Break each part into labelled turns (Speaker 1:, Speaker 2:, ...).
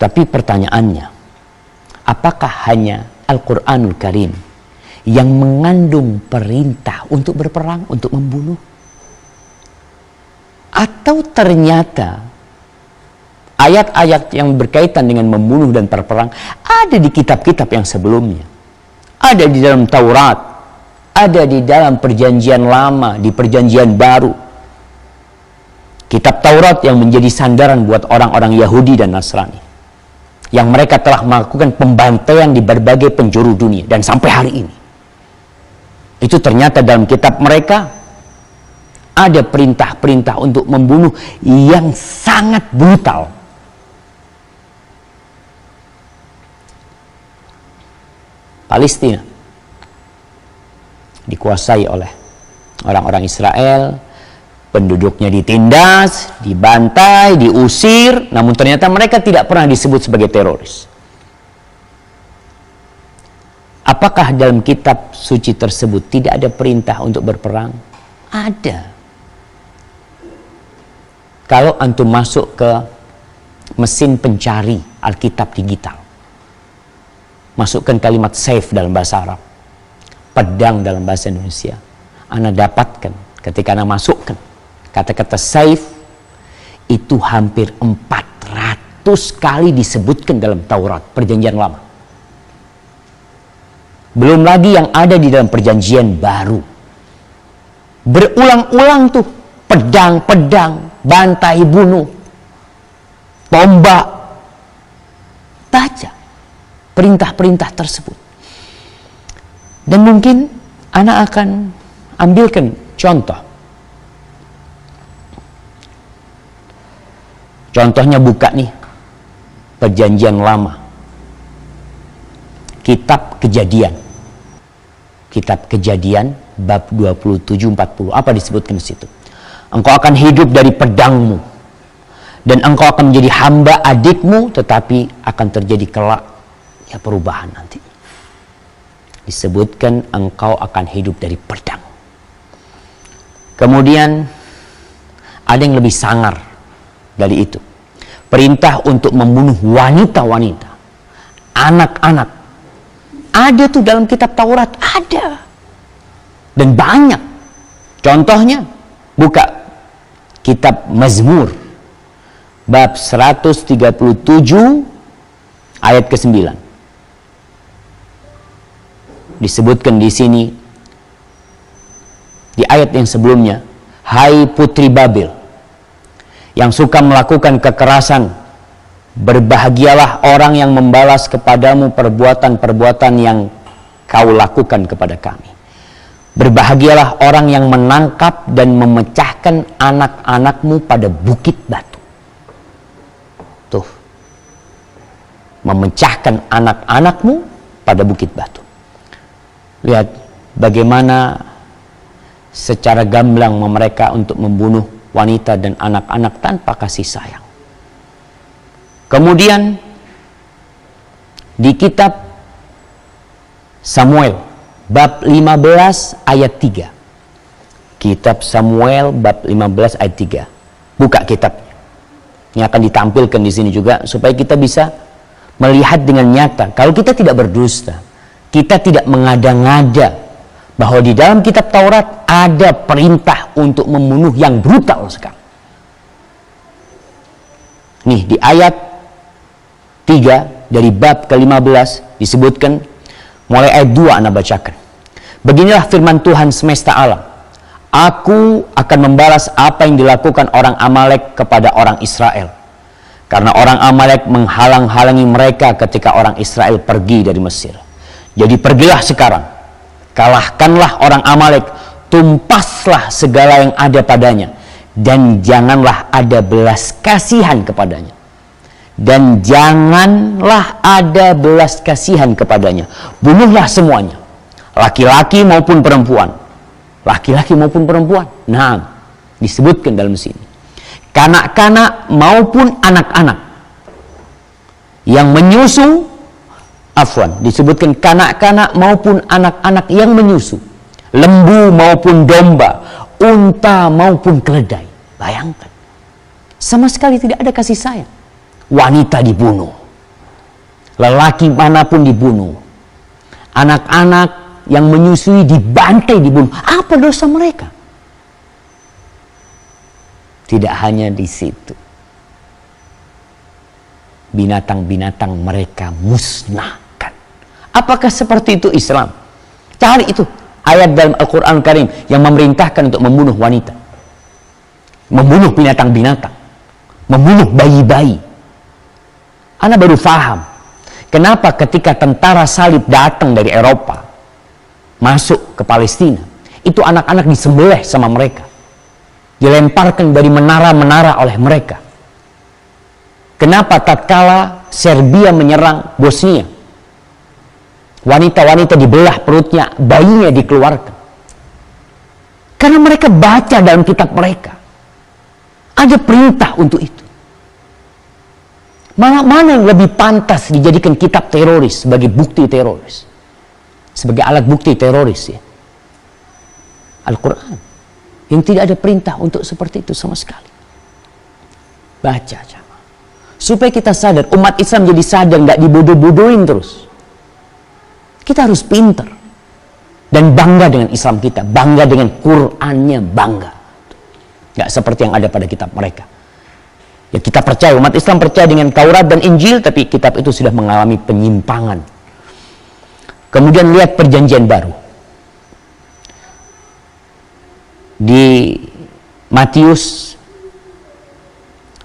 Speaker 1: Tapi pertanyaannya, apakah hanya Al-Quranul Karim yang mengandung perintah untuk berperang, untuk membunuh? Atau ternyata ayat-ayat yang berkaitan dengan membunuh dan berperang ada di kitab-kitab yang sebelumnya? Ada di dalam Taurat, ada di dalam Perjanjian Lama, di Perjanjian Baru. Kitab Taurat yang menjadi sandaran buat orang-orang Yahudi dan Nasrani, yang mereka telah melakukan pembantaian di berbagai penjuru dunia dan sampai hari ini. Itu ternyata dalam kitab mereka ada perintah-perintah untuk membunuh yang sangat brutal. Palestina dikuasai oleh orang-orang Israel, penduduknya ditindas, dibantai, diusir, namun ternyata mereka tidak pernah disebut sebagai teroris. Apakah dalam kitab suci tersebut tidak ada perintah untuk berperang? Ada. Kalau antum masuk ke mesin pencari Alkitab digital, masukkan kalimat saif dalam bahasa Arab, pedang dalam bahasa Indonesia, Anda dapatkan ketika Anda masukkan kata-kata saif, itu hampir 400 kali disebutkan dalam Taurat, Perjanjian Lama. Belum lagi yang ada di dalam Perjanjian Baru. Berulang-ulang tuh, pedang-pedang, bantai bunuh, tombak. Baca perintah-perintah tersebut. Dan mungkin anak akan ambilkan contoh. Contohnya buka nih Perjanjian Lama, Kitab Kejadian. Kitab Kejadian bab 27-40. Apa disebutkan di situ? Engkau akan hidup dari pedangmu, dan engkau akan menjadi hamba adikmu, tetapi akan terjadi kelak ya perubahan nanti. Disebutkan engkau akan hidup dari pedang. Kemudian ada yang lebih sangar dari itu. Perintah untuk membunuh wanita-wanita, anak-anak. Ada tuh dalam kitab Taurat, ada. Dan banyak. Contohnya, buka kitab Mazmur bab 137 ayat ke-9. Disebutkan di sini, di ayat yang sebelumnya, hai putri Babel yang suka melakukan kekerasan, berbahagialah orang yang membalas kepadamu perbuatan-perbuatan yang kau lakukan kepada kami. Berbahagialah orang yang menangkap dan memecahkan anak-anakmu pada bukit batu. Tuh, memecahkan anak-anakmu pada bukit batu. Lihat bagaimana secara gamblang mereka untuk membunuh wanita dan anak-anak tanpa kasih sayang. Kemudian di kitab Samuel bab 15 ayat 3. Kitab Samuel bab 15 ayat 3. Buka kitabnya. Ini akan ditampilkan di sini juga supaya kita bisa melihat dengan nyata. Kalau kita tidak berdusta, kita tidak mengada-ngada bahwa di dalam kitab Taurat ada perintah untuk membunuh yang brutal sekali. Nih di ayat 3 dari bab ke-15 disebutkan, mulai ayat 2 Anda bacakan. Beginilah firman Tuhan semesta alam. Aku akan membalas apa yang dilakukan orang Amalek kepada orang Israel. Karena orang Amalek menghalang-halangi mereka ketika orang Israel pergi dari Mesir. Jadi pergilah sekarang, kalahkanlah orang Amalek, tumpaslah segala yang ada padanya, dan janganlah ada belas kasihan kepadanya. Dan janganlah ada belas kasihan kepadanya. Bunuhlah semuanya, laki-laki maupun perempuan. Laki-laki maupun perempuan. Nah, disebutkan dalam sini. Kanak-kanak maupun anak-anak yang menyusu. Disebutkan kanak-kanak maupun anak-anak yang menyusu. Lembu maupun domba, unta maupun keledai. Bayangkan, sama sekali tidak ada kasih sayang. Wanita dibunuh, Lelaki manapun dibunuh. Anak-anak yang menyusui dibantai, dibunuh. Apa dosa mereka? Tidak hanya di situ. Binatang-binatang mereka musnahkan. Apakah seperti itu Islam? Cari itu ayat dalam Al-Quran Karim yang memerintahkan untuk membunuh wanita, membunuh binatang-binatang, membunuh bayi-bayi. Ana baru faham kenapa ketika tentara salib datang dari Eropa masuk ke Palestina, itu anak-anak disembelih sama mereka, dilemparkan dari menara-menara oleh mereka. Kenapa tatkala Serbia menyerang Bosnia, wanita-wanita dibelah perutnya, bayinya dikeluarkan? Karena mereka baca dalam kitab mereka ada perintah untuk itu. Mana yang lebih pantas dijadikan kitab teroris sebagai bukti teroris, sebagai alat bukti teroris ya? Al-Quran yang tidak ada perintah untuk seperti itu sama sekali. Baca aja supaya kita sadar, umat Islam jadi sadar, nggak dibodoh-bodohin terus. Kita harus pinter dan bangga dengan Islam kita, bangga dengan Qurannya, bangga. Nggak seperti yang ada pada kitab mereka. Ya, kita percaya, umat Islam percaya dengan Taurat dan Injil, tapi kitab itu sudah mengalami penyimpangan. Kemudian lihat perjanjian baru. Di Matius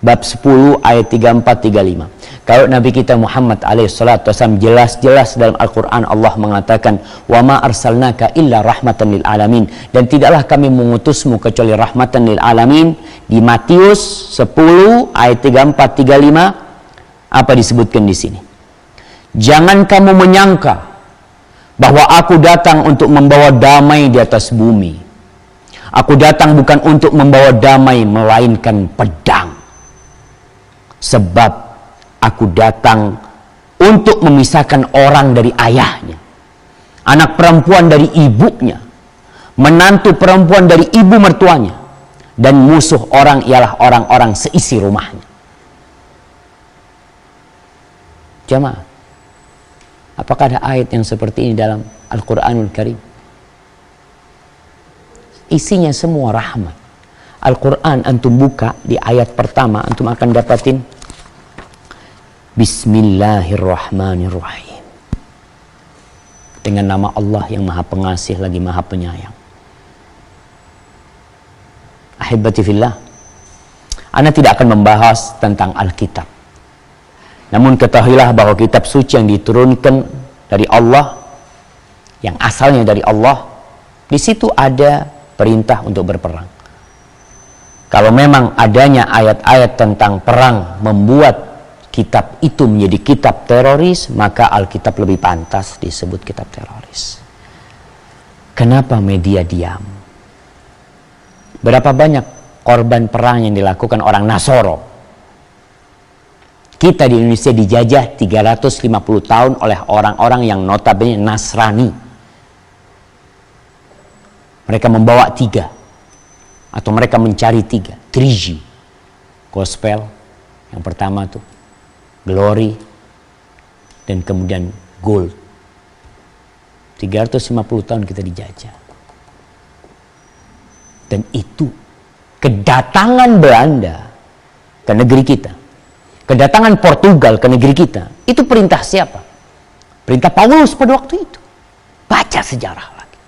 Speaker 1: bab 10 ayat 34-35. Kalau Nabi kita Muhammad alaihissalam jelas-jelas dalam Al-Quran Allah mengatakan, wa ma arsalnaka illa rahmatan lil alamin, dan tidaklah kami mengutusmu kecuali rahmatan lil alamin. Di Matius 10 ayat 34-35 apa disebutkan di sini? Jangan kamu menyangka bahwa aku datang untuk membawa damai di atas bumi. Aku datang bukan untuk membawa damai, melainkan pedang. Sebab aku datang untuk memisahkan orang dari ayahnya, anak perempuan dari ibunya, menantu perempuan dari ibu mertuanya, dan musuh orang ialah orang-orang seisi rumahnya. Jamaah, apakah ada ayat yang seperti ini dalam Al-Quranul Karim? Isinya semua rahmat. Al-Quran antum buka di ayat pertama, antum akan dapatin Bismillahirrahmanirrahim, dengan nama Allah yang maha pengasih lagi maha penyayang. Ahibati fillah, Ana tidak akan membahas tentang Alkitab, namun ketahuilah bahwa kitab suci yang diturunkan dari Allah, yang asalnya dari Allah, di situ ada perintah untuk berperang. Kalau memang adanya ayat-ayat tentang perang membuat kitab itu menjadi kitab teroris, maka Alkitab lebih pantas disebut kitab teroris. Kenapa media diam? Berapa banyak korban perang yang dilakukan orang Nasoro? Kita di Indonesia dijajah 350 tahun oleh orang-orang yang notabene Nasrani. Mereka membawa 3 atau mereka mencari 3G gospel. Yang pertama tuh glory, dan kemudian gold. 350 tahun kita dijajah. Dan itu kedatangan Belanda ke negeri kita, kedatangan Portugal ke negeri kita, itu perintah siapa? Perintah Paulus pada waktu itu. Baca sejarah lagi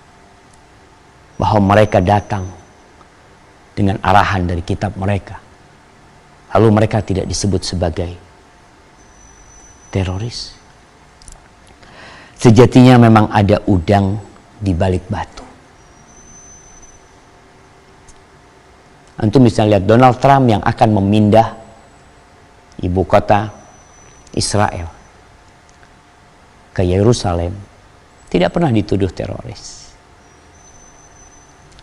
Speaker 1: bahwa mereka datang dengan arahan dari kitab mereka, lalu mereka tidak disebut sebagai teroris. Sejatinya memang ada udang di balik batu. Antum bisa lihat Donald Trump yang akan memindah ibu kota Israel ke Yerusalem tidak pernah dituduh teroris.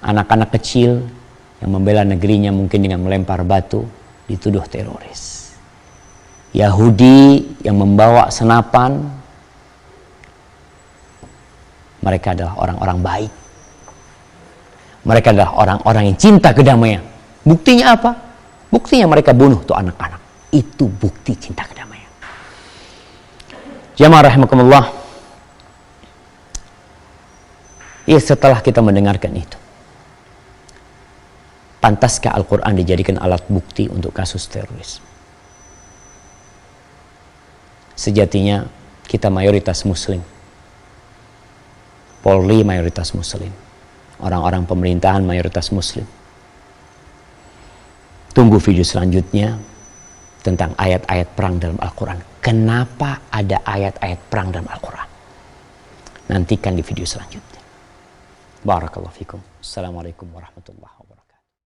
Speaker 1: Anak-anak kecil yang membela negerinya mungkin dengan melempar batu dituduh teroris. Yahudi yang membawa senapan, mereka adalah orang-orang baik. Mereka adalah orang-orang yang cinta kedamaian. Buktinya apa? Buktinya mereka bunuh tuh anak-anak. Itu bukti cinta kedamaian. Jamaah rahimakumullah. Ya, setelah kita mendengarkan itu, pantaskah Al-Quran dijadikan alat bukti untuk kasus teroris? Sejatinya kita mayoritas muslim, Polri mayoritas muslim, orang-orang pemerintahan mayoritas muslim. Tunggu video selanjutnya tentang ayat-ayat perang dalam Al-Quran. Kenapa ada ayat-ayat perang dalam Al-Quran? Nantikan di video selanjutnya. Barakallahu fikum. Assalamualaikum warahmatullahi wabarakatuh.